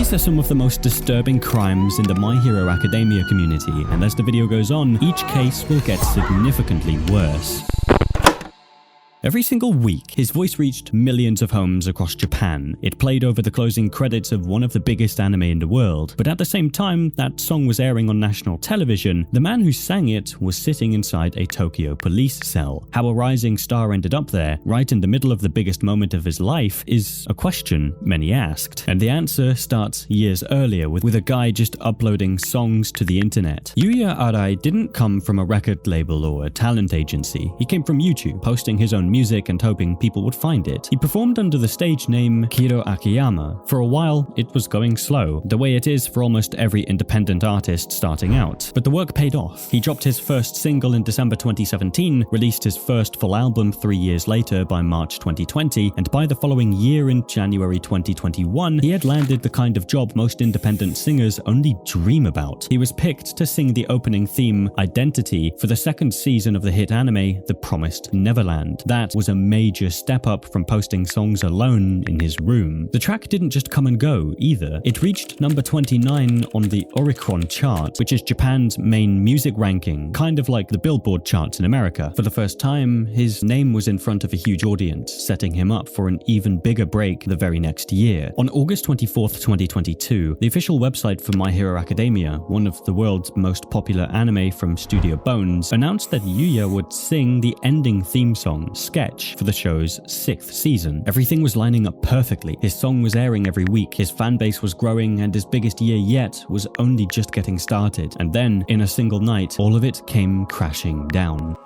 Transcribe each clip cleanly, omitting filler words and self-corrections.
These are some of the most disturbing crimes in the My Hero Academia community, and as the video goes on, each case will get significantly worse. Every single week, his voice reached millions of homes across Japan. It played over the closing credits of one of the biggest anime in the world. But at the same time that song was airing on national television, the man who sang it was sitting inside a Tokyo police cell. How a rising star ended up there, right in the middle of the biggest moment of his life, is a question many asked. And the answer starts years earlier with a guy just uploading songs to the internet. Yuya Arai didn't come from a record label or a talent agency. He came from YouTube, posting his own music and hoping people would find it. He performed under the stage name Hiro Akiyama. For a while, it was going slow, the way it is for almost every independent artist starting out. But the work paid off. He dropped his first single in December 2017, released his first full album 3 years later by March 2020, and by the following year in January 2021, he had landed the kind of job most independent singers only dream about. He was picked to sing the opening theme, Identity, for the second season of the hit anime, The Promised Neverland. That was a major step up from posting songs alone in his room. The track didn't just come and go either. It reached number 29 on the Oricon chart, which is Japan's main music ranking, kind of like the Billboard charts in America. For the first time, his name was in front of a huge audience, setting him up for an even bigger break the very next year. On August 24th, 2022, the official website for My Hero Academia, one of the world's most popular anime from Studio Bones, announced that Yuya would sing the ending theme song, Sketch, for the show's 6th season. Everything was lining up perfectly. His song was airing every week, his fan base was growing, and his biggest year yet was only just getting started. And then, in a single night, all of it came crashing down.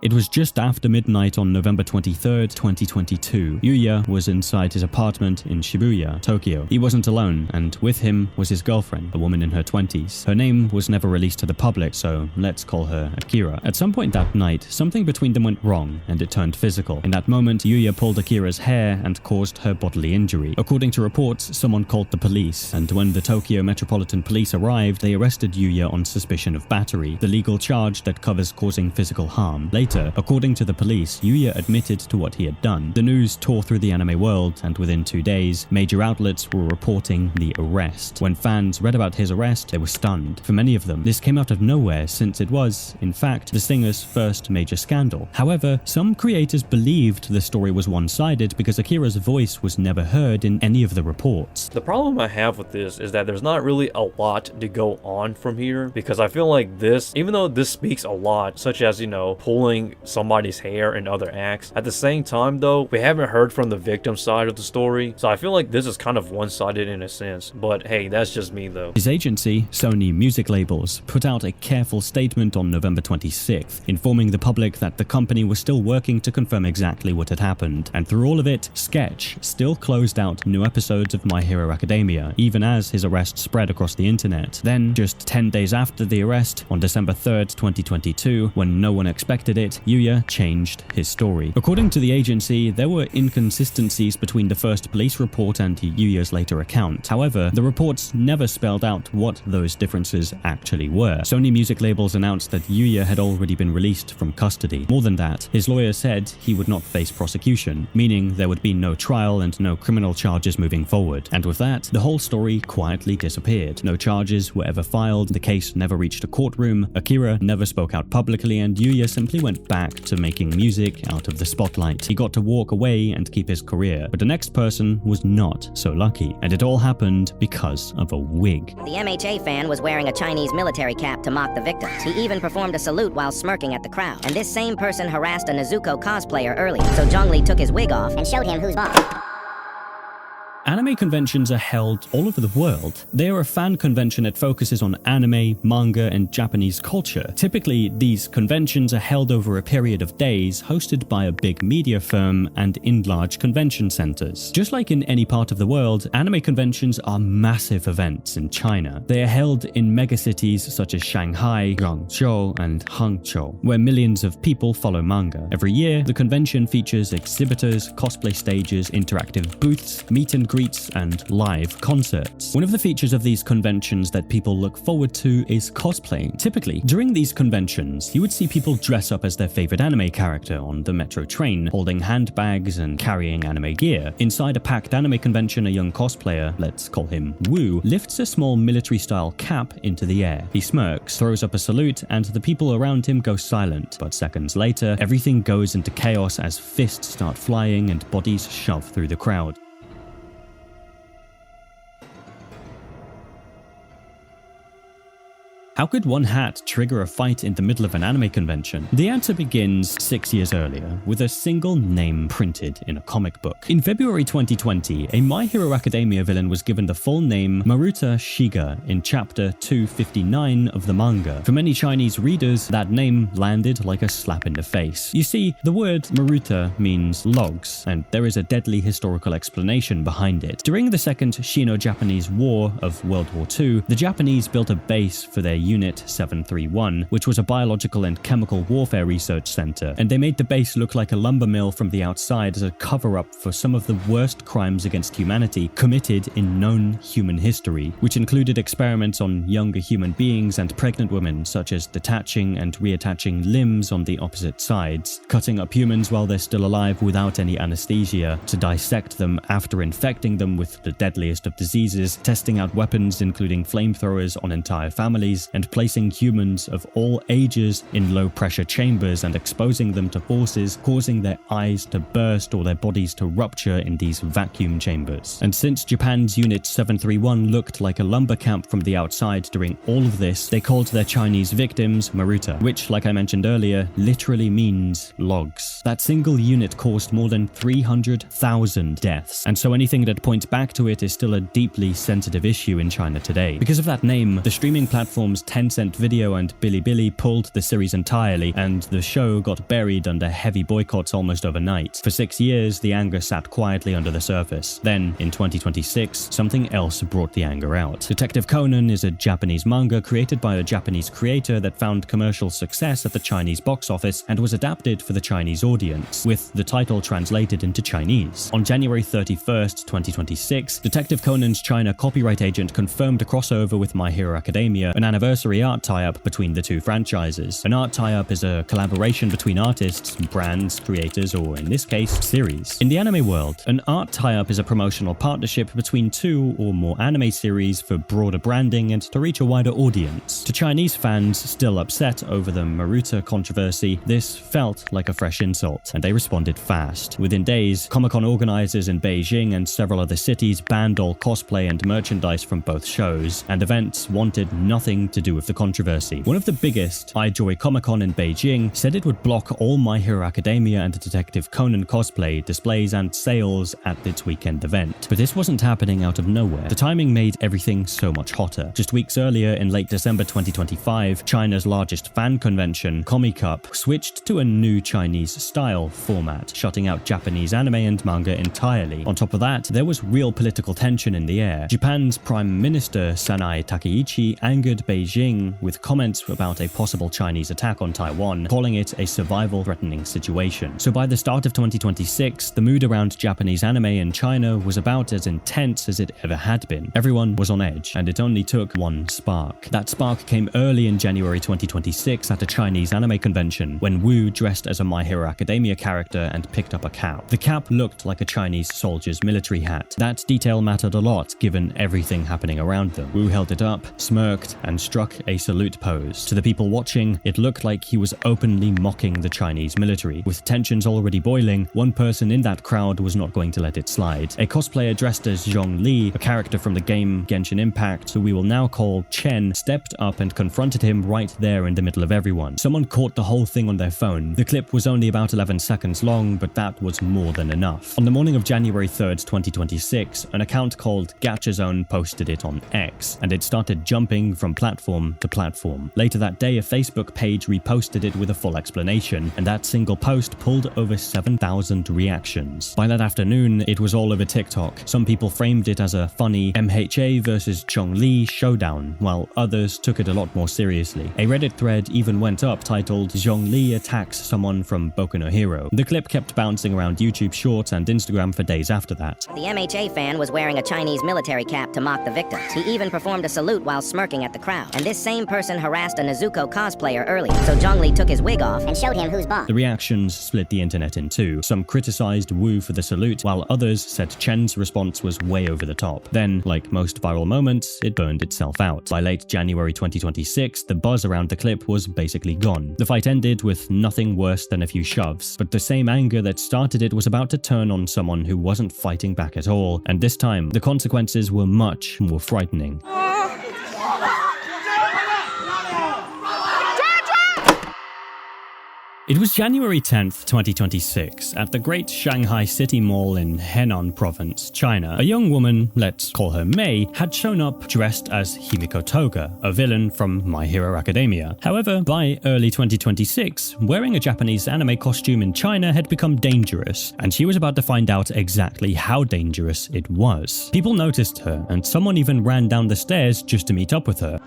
It was just after midnight on November 23rd, 2022. Yuya was inside his apartment in Shibuya, Tokyo. He wasn't alone, and with him was his girlfriend, a woman in her 20s. Her name was never released to the public, so let's call her Akira. At some point that night, something between them went wrong, and it turned physical. In that moment, Yuya pulled Akira's hair and caused her bodily injury. According to reports, someone called the police, and when the Tokyo Metropolitan Police arrived, they arrested Yuya on suspicion of battery, the legal charge that covers causing physical harm. Later, according to the police, Yuya admitted to what he had done. The news tore through the anime world, and within 2 days, major outlets were reporting the arrest. When fans read about his arrest, they were stunned. For many of them, this came out of nowhere, since it was, in fact, the singer's first major scandal. However, some creators believed the story was one-sided because Akira's voice was never heard in any of the reports. The problem I have with this is that there's not really a lot to go on from here, because I feel like this, even though this speaks a lot, such as, pulling somebody's hair and other acts, at the same time though, we haven't heard from the victim side of the story, so I feel like this is kind of one-sided in a sense. But hey, that's just me though. His agency, Sony Music Labels, put out a careful statement on November 26th, informing the public that the company was still working to confirm exactly what had happened. And through all of it, Sketch still closed out new episodes of My Hero Academia, even as his arrest spread across the internet. Then, just 10 days after the arrest, on December 3rd, 2022, when no one expected it, Yuya changed his story. According to the agency, there were inconsistencies between the first police report and Yuya's later account. However, the reports never spelled out what those differences actually were. Sony Music Labels announced that Yuya had already been released from custody. More than that, his lawyer said he would not face prosecution, meaning there would be no trial and no criminal charges moving forward. And with that, the whole story quietly disappeared. No charges were ever filed, the case never reached a courtroom, Akira never spoke out publicly, and Yuya simply went back to making music out of the spotlight. He got to walk away and keep his career, but the next person was not so lucky, and it all happened because of a wig. The MHA fan was wearing a Chinese military cap to mock the victims. He even performed a salute while smirking at the crowd. And this same person harassed a Nezuko cosplayer earlier, so Zhongli took his wig off and showed him who's boss. Anime conventions are held all over the world. They are a fan convention that focuses on anime, manga, and Japanese culture. Typically, these conventions are held over a period of days, hosted by a big media firm and in large convention centers. Just like in any part of the world, anime conventions are massive events in China. They are held in megacities such as Shanghai, Guangzhou, and Hangzhou, where millions of people follow manga. Every year, the convention features exhibitors, cosplay stages, interactive booths, meet and greet streets and live concerts. One of the features of these conventions that people look forward to is cosplaying. Typically, during these conventions, you would see people dress up as their favorite anime character on the metro train, holding handbags and carrying anime gear. Inside a packed anime convention, a young cosplayer, let's call him Wu, lifts a small military-style cap into the air. He smirks, throws up a salute, and the people around him go silent. But seconds later, everything goes into chaos as fists start flying and bodies shove through the crowd. How could one hat trigger a fight in the middle of an anime convention? The answer begins 6 years earlier, with a single name printed in a comic book. In February 2020, a My Hero Academia villain was given the full name Maruta Shiga in chapter 259 of the manga. For many Chinese readers, that name landed like a slap in the face. You see, the word Maruta means logs, and there is a deadly historical explanation behind it. During the Second Sino-Japanese War of World War II, the Japanese built a base for their Unit 731, which was a biological and chemical warfare research center, and they made the base look like a lumber mill from the outside as a cover-up for some of the worst crimes against humanity committed in known human history, which included experiments on younger human beings and pregnant women, such as detaching and reattaching limbs on the opposite sides, cutting up humans while they're still alive without any anesthesia, to dissect them after infecting them with the deadliest of diseases, testing out weapons including flamethrowers on entire families, and placing humans of all ages in low-pressure chambers and exposing them to forces, causing their eyes to burst or their bodies to rupture in these vacuum chambers. And since Japan's Unit 731 looked like a lumber camp from the outside during all of this, they called their Chinese victims Maruta, which, like I mentioned earlier, literally means logs. That single unit caused more than 300,000 deaths, and so anything that points back to it is still a deeply sensitive issue in China today. Because of that name, the streaming platforms Tencent Video and Bilibili pulled the series entirely, and the show got buried under heavy boycotts almost overnight. For 6 years, the anger sat quietly under the surface. Then, in 2026, something else brought the anger out. Detective Conan is a Japanese manga created by a Japanese creator that found commercial success at the Chinese box office and was adapted for the Chinese audience, with the title translated into Chinese. On January 31st, 2026, Detective Conan's China copyright agent confirmed a crossover with My Hero Academia, an anniversary art tie-up between the two franchises. An art tie-up is a collaboration between artists, brands, creators, or in this case, series. In the anime world, an art tie-up is a promotional partnership between two or more anime series for broader branding and to reach a wider audience. To Chinese fans still upset over the Maruta controversy, this felt like a fresh insult, and they responded fast. Within days, Comic-Con organizers in Beijing and several other cities banned all cosplay and merchandise from both shows, and events wanted nothing to do with the controversy. One of the biggest, iJoy Comic-Con in Beijing, said it would block all My Hero Academia and Detective Conan cosplay displays and sales at its weekend event. But this wasn't happening out of nowhere. The timing made everything so much hotter. Just weeks earlier, in late December 2025, China's largest fan convention, Comic-Cup, switched to a new Chinese-style format, shutting out Japanese anime and manga entirely. On top of that, there was real political tension in the air. Japan's Prime Minister Sanai Takeichi angered Beijing with comments about a possible Chinese attack on Taiwan, calling it a survival-threatening situation. So by the start of 2026, the mood around Japanese anime in China was about as intense as it ever had been. Everyone was on edge, and it only took one spark. That spark came early in January 2026 at a Chinese anime convention, when Wu dressed as a My Hero Academia character and picked up a cap. The cap looked like a Chinese soldier's military hat. That detail mattered a lot, given everything happening around them. Wu held it up, smirked, and struck a salute pose. To the people watching, it looked like he was openly mocking the Chinese military. With tensions already boiling, one person in that crowd was not going to let it slide. A cosplayer dressed as Zhong Li, a character from the game Genshin Impact, who we will now call Chen, stepped up and confronted him right there in the middle of everyone. Someone caught the whole thing on their phone. The clip was only about 11 seconds long, but that was more than enough. On the morning of January 3rd, 2026, an account called Gacha Zone posted it on X, and it started jumping from platform platform to platform. Later that day, a Facebook page reposted it with a full explanation, and that single post pulled over 7,000 reactions. By that afternoon, it was all over TikTok. Some people framed it as a funny MHA versus Zhongli showdown, while others took it a lot more seriously. A Reddit thread even went up titled "Zhongli attacks someone from Boku no Hero." The clip kept bouncing around YouTube Shorts and Instagram for days after that. The MHA fan was wearing a Chinese military cap to mock the victims. He even performed a salute while smirking at the crowd. And this same person harassed a Nezuko cosplayer earlier, so Zhongli took his wig off and showed him who's boss. The reactions split the internet in two. Some criticized Wu for the salute, while others said Chen's response was way over the top. Then, like most viral moments, it burned itself out. By late January 2026, the buzz around the clip was basically gone. The fight ended with nothing worse than a few shoves, but the same anger that started it was about to turn on someone who wasn't fighting back at all, and this time, the consequences were much more frightening. It was January 10th, 2026, at the Great Shanghai City Mall in Henan Province, China. A young woman, let's call her Mei, had shown up dressed as Himiko Toga, a villain from My Hero Academia. However, by early 2026, wearing a Japanese anime costume in China had become dangerous, and she was about to find out exactly how dangerous it was. People noticed her, and someone even ran down the stairs just to meet up with her.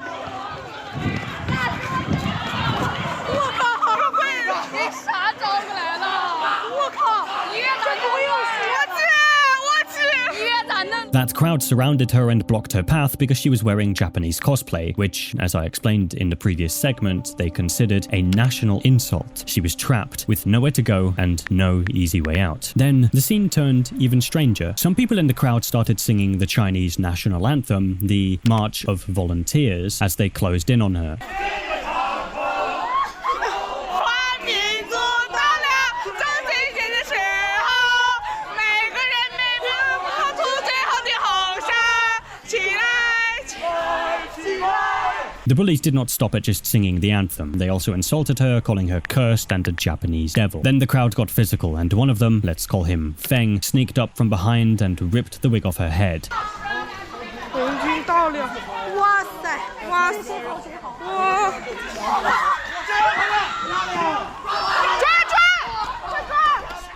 That crowd surrounded her and blocked her path because she was wearing Japanese cosplay, which, as I explained in the previous segment, they considered a national insult. She was trapped, with nowhere to go and no easy way out. Then, the scene turned even stranger. Some people in the crowd started singing the Chinese national anthem, the March of Volunteers, as they closed in on her. The bullies did not stop at just singing the anthem. They also insulted her, calling her cursed and a Japanese devil. Then the crowd got physical, and one of them, let's call him Feng, sneaked up from behind and ripped the wig off her head.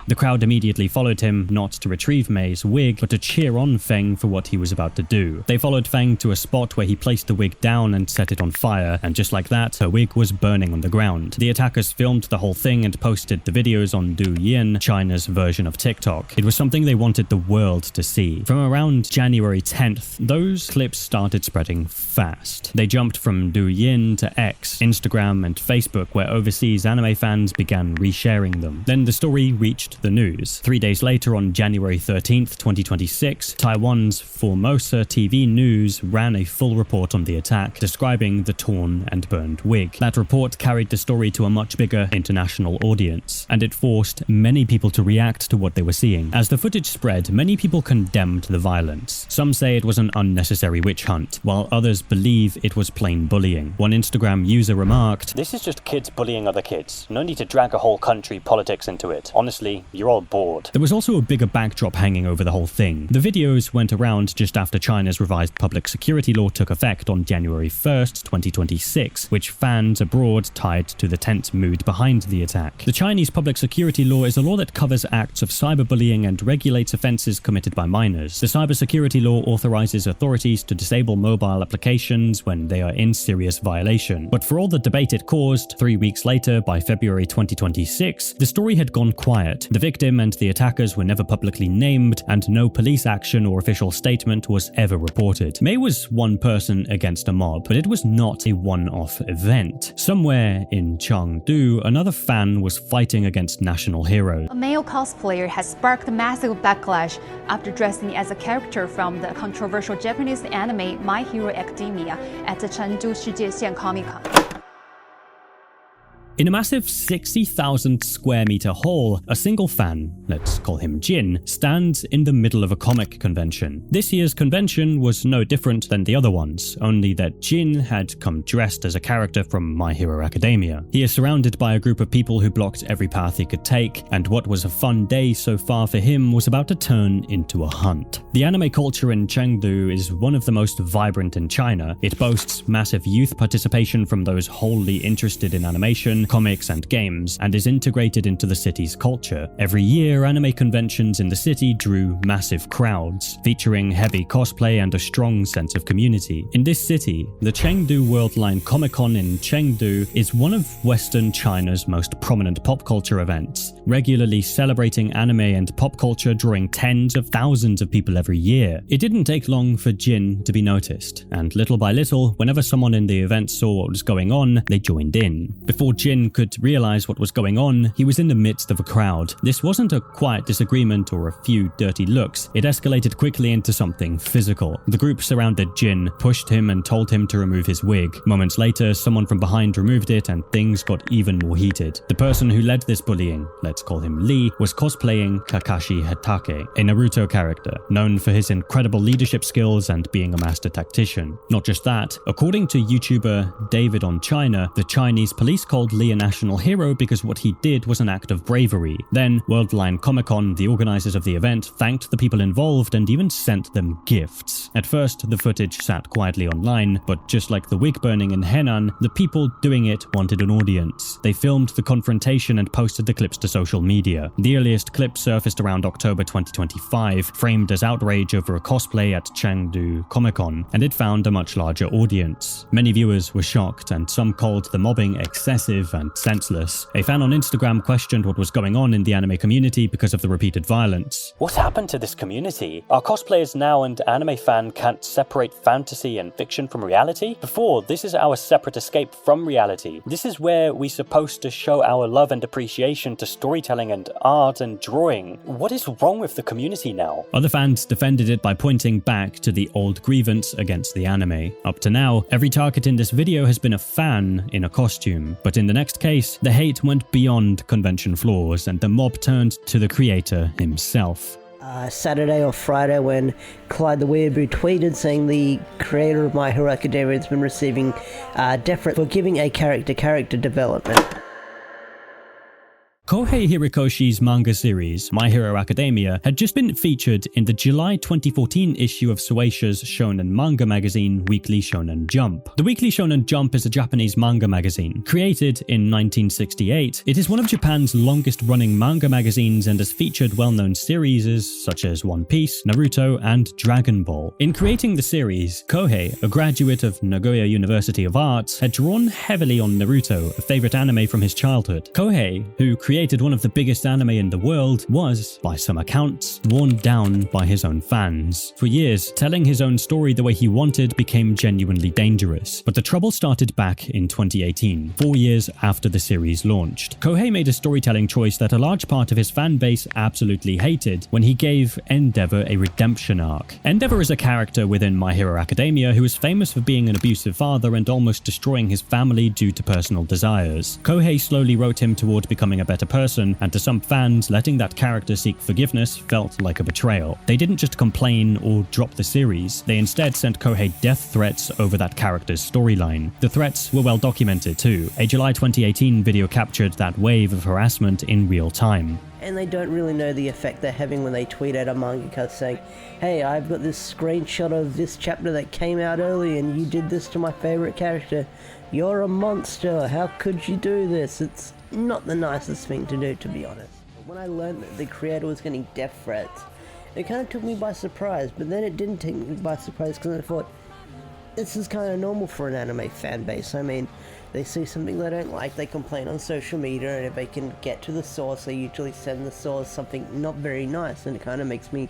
The crowd immediately followed him, not to retrieve Mei's wig, but to cheer on Feng for what he was about to do. They followed Feng to a spot where he placed the wig down and set it on fire, and just like that, her wig was burning on the ground. The attackers filmed the whole thing and posted the videos on Douyin, China's version of TikTok. It was something they wanted the world to see. From around January 10th, those clips started spreading fast. They jumped from Douyin to X, Instagram, and Facebook, where overseas anime fans began resharing them. Then the story reached the news. 3 days later, on January 13th, 2026, Taiwan's Formosa TV News ran a full report on the attack, describing the torn and burned wig. That report carried the story to a much bigger international audience, and it forced many people to react to what they were seeing. As the footage spread, many people condemned the violence. Some say it was an unnecessary witch hunt, while others believe it was plain bullying. One Instagram user remarked, "This is just kids bullying other kids. No need to drag a whole country politics into it. Honestly, you're all bored." There was also a bigger backdrop hanging over the whole thing. The videos went around just after China's revised public security law took effect on January 1st, 2026, which fans abroad tied to the tense mood behind the attack. The Chinese public security law is a law that covers acts of cyberbullying and regulates offenses committed by minors. The cybersecurity law authorizes authorities to disable mobile applications when they are in serious violation. But for all the debate it caused, 3 weeks later, by February 2026, the story had gone quiet. The victim and the attackers were never publicly named, and no police action or official statement was ever reported. Mei was one person against a mob, but it was not a one-off event. Somewhere in Chengdu, another fan was fighting against national heroes. A male cosplayer has sparked massive backlash after dressing as a character from the controversial Japanese anime My Hero Academia at the Chengdu Shijiaxian Comic-Con. In a massive 60,000 square meter hall, a single fan, let's call him Jin, stands in the middle of a comic convention. This year's convention was no different than the other ones, only that Jin had come dressed as a character from My Hero Academia. He is surrounded by a group of people who blocked every path he could take, and what was a fun day so far for him was about to turn into a hunt. The anime culture in Chengdu is one of the most vibrant in China. It boasts massive youth participation from those wholly interested in animation, comics, and games, and is integrated into the city's culture. Every year, anime conventions in the city drew massive crowds, featuring heavy cosplay and a strong sense of community. In this city, the Chengdu Worldline Comic-Con in Chengdu is one of Western China's most prominent pop culture events, regularly celebrating anime and pop culture, drawing tens of thousands of people every year. It didn't take long for Jin to be noticed, and little by little, whenever someone in the event saw what was going on, they joined in. Before Jin could realize what was going on, he was in the midst of a crowd. This wasn't a quiet disagreement or a few dirty looks. It escalated quickly into something physical. The group surrounded Jin, pushed him, and told him to remove his wig. Moments later, someone from behind removed it, and things got even more heated. The person who led this bullying, let's call him Lee, was cosplaying Kakashi Hatake, a Naruto character, known for his incredible leadership skills and being a master tactician. Not just that, according to YouTuber David on China, the Chinese police called Lee a national hero because what he did was an act of bravery. Then, Worldline Comic-Con, the organizers of the event, thanked the people involved and even sent them gifts. At first, the footage sat quietly online, but just like the wig burning in Henan, the people doing it wanted an audience. They filmed the confrontation and posted the clips to social media. The earliest clip surfaced around October 2025, framed as outrage over a cosplay at Chengdu Comic-Con, and it found a much larger audience. Many viewers were shocked, and some called the mobbing excessive and senseless. A fan on Instagram questioned what was going on in the anime community because of the repeated violence. What happened to this community? Are cosplayers now and anime fan can't separate fantasy and fiction from reality? Before, this is our separate escape from reality. This is where we're supposed to show our love and appreciation to storytelling and art and drawing. What is wrong with the community now? Other fans defended it by pointing back to the old grievance against the anime. Up to now, every target in this video has been a fan in a costume, but in the next case, the hate went beyond convention floors and the mob turned to the creator himself. Saturday or Friday when Clyde the Weeaboo tweeted saying the creator of My Hero Academia has been receiving deference for giving a character development. Kohei Hirokoshi's manga series, My Hero Academia, had just been featured in the July 2014 issue of Shueisha's shonen manga magazine, Weekly Shonen Jump. The Weekly Shonen Jump is a Japanese manga magazine. Created in 1968, it is one of Japan's longest-running manga magazines and has featured well-known series such as One Piece, Naruto, and Dragon Ball. In creating the series, Kohei, a graduate of Nagoya University of Arts, had drawn heavily on Naruto, a favorite anime from his childhood. Kohei, who created one of the biggest anime in the world, was, by some accounts, worn down by his own fans. For years, telling his own story the way he wanted became genuinely dangerous. But the trouble started back in 2018, 4 years after the series launched. Kohei made a storytelling choice that a large part of his fan base absolutely hated when he gave Endeavor a redemption arc. Endeavor is a character within My Hero Academia who is famous for being an abusive father and almost destroying his family due to personal desires. Kohei slowly wrote him toward becoming a better person, and to some fans, letting that character seek forgiveness felt like a betrayal. They didn't just complain or drop the series, they instead sent Kohei death threats over that character's storyline. The threats were well documented too. A July 2018 video captured that wave of harassment in real time. And they don't really know the effect they're having when they tweet at a mangaka saying, hey, I've got this screenshot of this chapter that came out early and you did this to my favorite character. You're a monster, how could you do this? It's not the nicest thing to do, to be honest. When I learned that the creator was getting death threats, it kind of took me by surprise, but then it didn't take me by surprise because I thought, this is kind of normal for an anime fan base. I mean, they see something they don't like, they complain on social media, and if they can get to the source, they usually send the source something not very nice, and it kind of makes me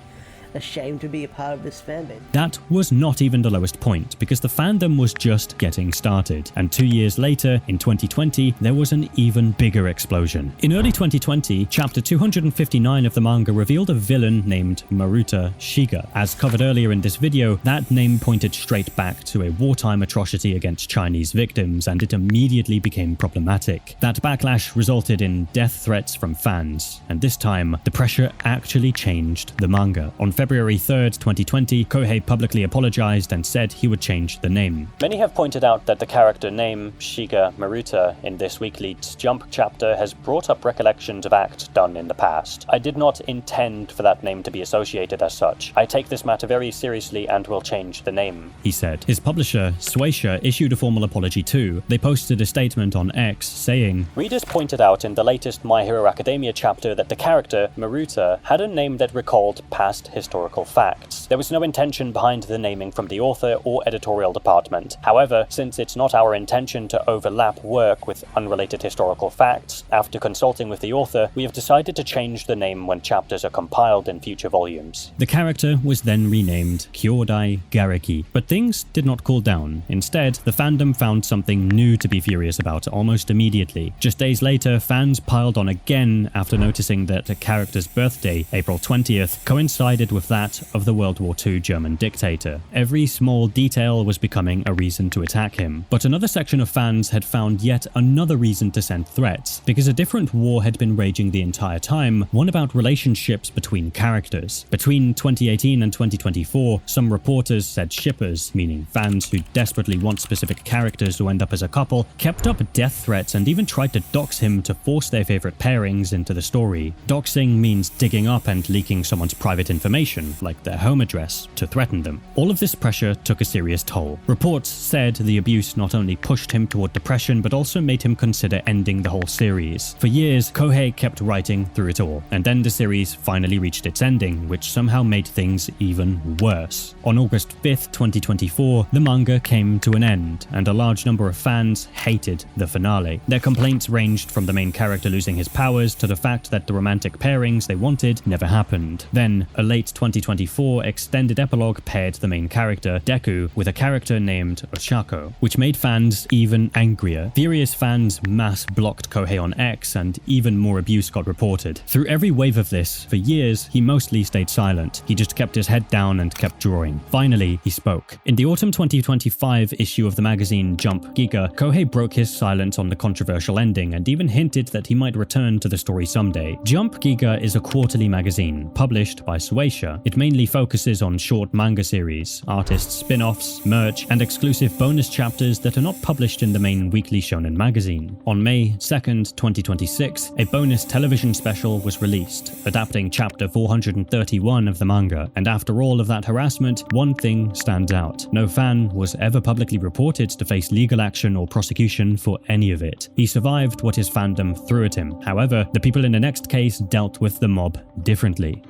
ashamed to be a part of this fanbase. That was not even the lowest point, because the fandom was just getting started, and 2 years later, in 2020, there was an even bigger explosion. In early 2020, chapter 259 of the manga revealed a villain named Maruta Shiga. As covered earlier in this video, that name pointed straight back to a wartime atrocity against Chinese victims, and it immediately became problematic. That backlash resulted in death threats from fans, and this time, the pressure actually changed the manga. On February 3rd, 2020, Kohei publicly apologized and said he would change the name. Many have pointed out that the character name, Shiga Maruta, in this weekly Jump chapter has brought up recollections of acts done in the past. I did not intend for that name to be associated as such. I take this matter very seriously and will change the name, he said. His publisher, Shueisha, issued a formal apology too. They posted a statement on X saying, "Readers pointed out in the latest My Hero Academia chapter that the character, Maruta, had a name that recalled past historical facts. There was no intention behind the naming from the author or editorial department. However, since it's not our intention to overlap work with unrelated historical facts, after consulting with the author, we have decided to change the name when chapters are compiled in future volumes." The character was then renamed Kyodai Gareki, but things did not cool down. Instead, the fandom found something new to be furious about almost immediately. Just days later, fans piled on again after noticing that the character's birthday, April 20th, coincided with that of the World War II German dictator. Every small detail was becoming a reason to attack him. But another section of fans had found yet another reason to send threats, because a different war had been raging the entire time, one about relationships between characters. Between 2018 and 2024, some reporters said shippers, meaning fans who desperately want specific characters to end up as a couple, kept up death threats and even tried to dox him to force their favorite pairings into the story. Doxing means digging up and leaking someone's private information, like their home address, to threaten them. All of this pressure took a serious toll. Reports said the abuse not only pushed him toward depression, but also made him consider ending the whole series. For years, Kohei kept writing through it all, and then the series finally reached its ending, which somehow made things even worse. On August 5th, 2024, the manga came to an end, and a large number of fans hated the finale. Their complaints ranged from the main character losing his powers to the fact that the romantic pairings they wanted never happened. Then, a late 2024 extended epilogue paired the main character, Deku, with a character named Oshako, which made fans even angrier. Furious fans mass blocked Kohei on X, and even more abuse got reported. Through every wave of this, for years, he mostly stayed silent. He just kept his head down and kept drawing. Finally, he spoke. In the autumn 2025 issue of the magazine Jump Giga, Kohei broke his silence on the controversial ending and even hinted that he might return to the story someday. Jump Giga is a quarterly magazine, published by Shueisha. It mainly focuses on short manga series, artist spin-offs, merch, and exclusive bonus chapters that are not published in the main weekly shonen magazine. On May 2nd, 2026, a bonus television special was released, adapting chapter 431 of the manga, and after all of that harassment, one thing stands out. No fan was ever publicly reported to face legal action or prosecution for any of it. He survived what his fandom threw at him. However, the people in the next case dealt with the mob differently.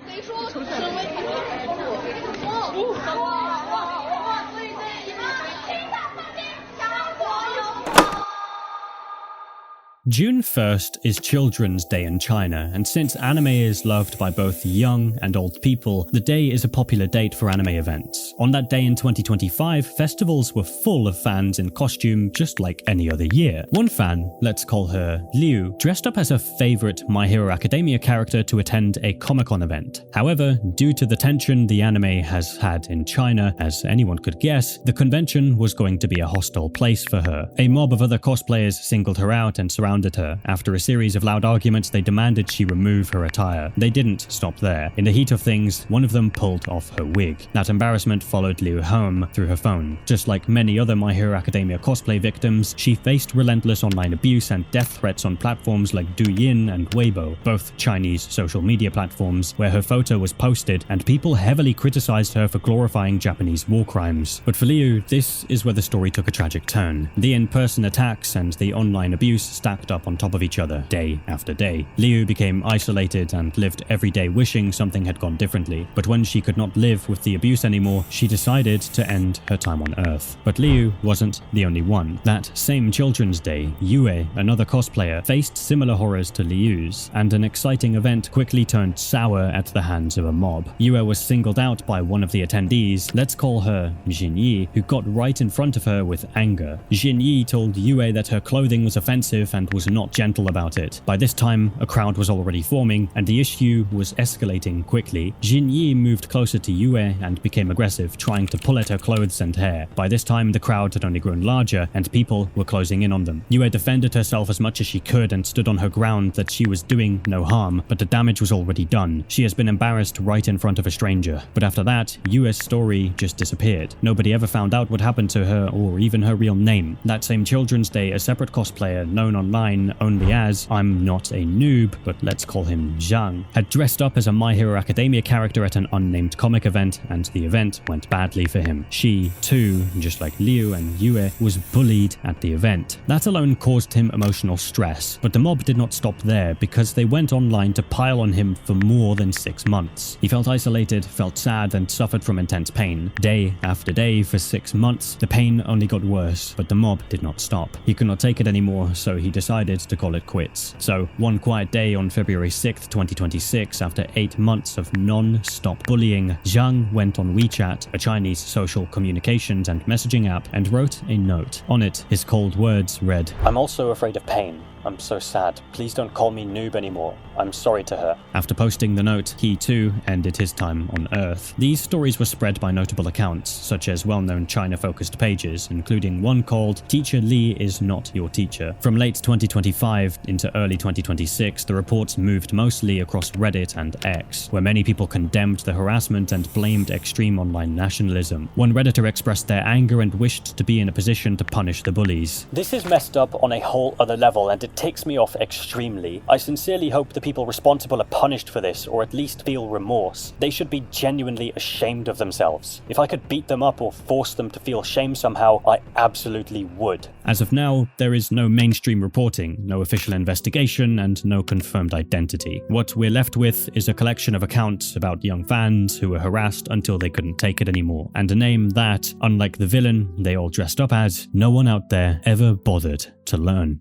June 1st is Children's Day in China, and since anime is loved by both young and old people, the day is a popular date for anime events. On that day in 2025, festivals were full of fans in costume just like any other year. One fan, let's call her Liu, dressed up as her favorite My Hero Academia character to attend a Comic-Con event. However, due to the tension the anime has had in China, as anyone could guess, the convention was going to be a hostile place for her. A mob of other cosplayers singled her out and surrounded her. After a series of loud arguments, they demanded she remove her attire. They didn't stop there. In the heat of things, one of them pulled off her wig. That embarrassment followed Liu home through her phone. Just like many other My Hero Academia cosplay victims, she faced relentless online abuse and death threats on platforms like Douyin and Weibo, both Chinese social media platforms, where her photo was posted and people heavily criticized her for glorifying Japanese war crimes. But for Liu, this is where the story took a tragic turn. The in-person attacks and the online abuse stacked stacked up on top of each other day after day. Liu became isolated and lived every day wishing something had gone differently, but when she could not live with the abuse anymore, she decided to end her time on Earth. But Liu wasn't the only one. That same Children's Day, Yue, another cosplayer, faced similar horrors to Liu's, and an exciting event quickly turned sour at the hands of a mob. Yue was singled out by one of the attendees, let's call her Jinyi, who got right in front of her with anger. Jinyi told Yue that her clothing was offensive and was not gentle about it. By this time, a crowd was already forming, and the issue was escalating quickly. Jinyi moved closer to Yue and became aggressive, trying to pull at her clothes and hair. By this time, the crowd had only grown larger, and people were closing in on them. Yue defended herself as much as she could and stood on her ground that she was doing no harm, but the damage was already done. She has been embarrassed right in front of a stranger. But after that, Yue's story just disappeared. Nobody ever found out what happened to her or even her real name. That same Children's Day, a separate cosplayer known online only as I'm not a noob, but let's call him Zhang, had dressed up as a My Hero Academia character at an unnamed comic event, and the event went badly for him. She, too, just like Liu and Yue, was bullied at the event. That alone caused him emotional stress, but the mob did not stop there because they went online to pile on him for more than 6 months. He felt isolated, felt sad, and suffered from intense pain. Day after day for 6 months, the pain only got worse, but the mob did not stop. He could not take it anymore, so he decided to call it quits. So, one quiet day on February 6th, 2026, after 8 months of non-stop bullying, Zhang went on WeChat, a Chinese social communications and messaging app, and wrote a note. On it, his cold words read, I'm also afraid of pain. I'm so sad. Please don't call me noob anymore. I'm sorry to her. After posting the note, he too ended his time on Earth. These stories were spread by notable accounts, such as well-known China-focused pages, including one called Teacher Li is not your teacher. From late 2025 into early 2026, the reports moved mostly across Reddit and X, where many people condemned the harassment and blamed extreme online nationalism. One Redditor expressed their anger and wished to be in a position to punish the bullies. This is messed up on a whole other level, and it takes me off extremely. I sincerely hope the people responsible are punished for this, or at least feel remorse. They should be genuinely ashamed of themselves. If I could beat them up or force them to feel shame somehow, I absolutely would. As of now, there is no mainstream reporting, no official investigation, and no confirmed identity. What we're left with is a collection of accounts about young fans who were harassed until they couldn't take it anymore, and a name that, unlike the villain they all dressed up as, no one out there ever bothered to learn.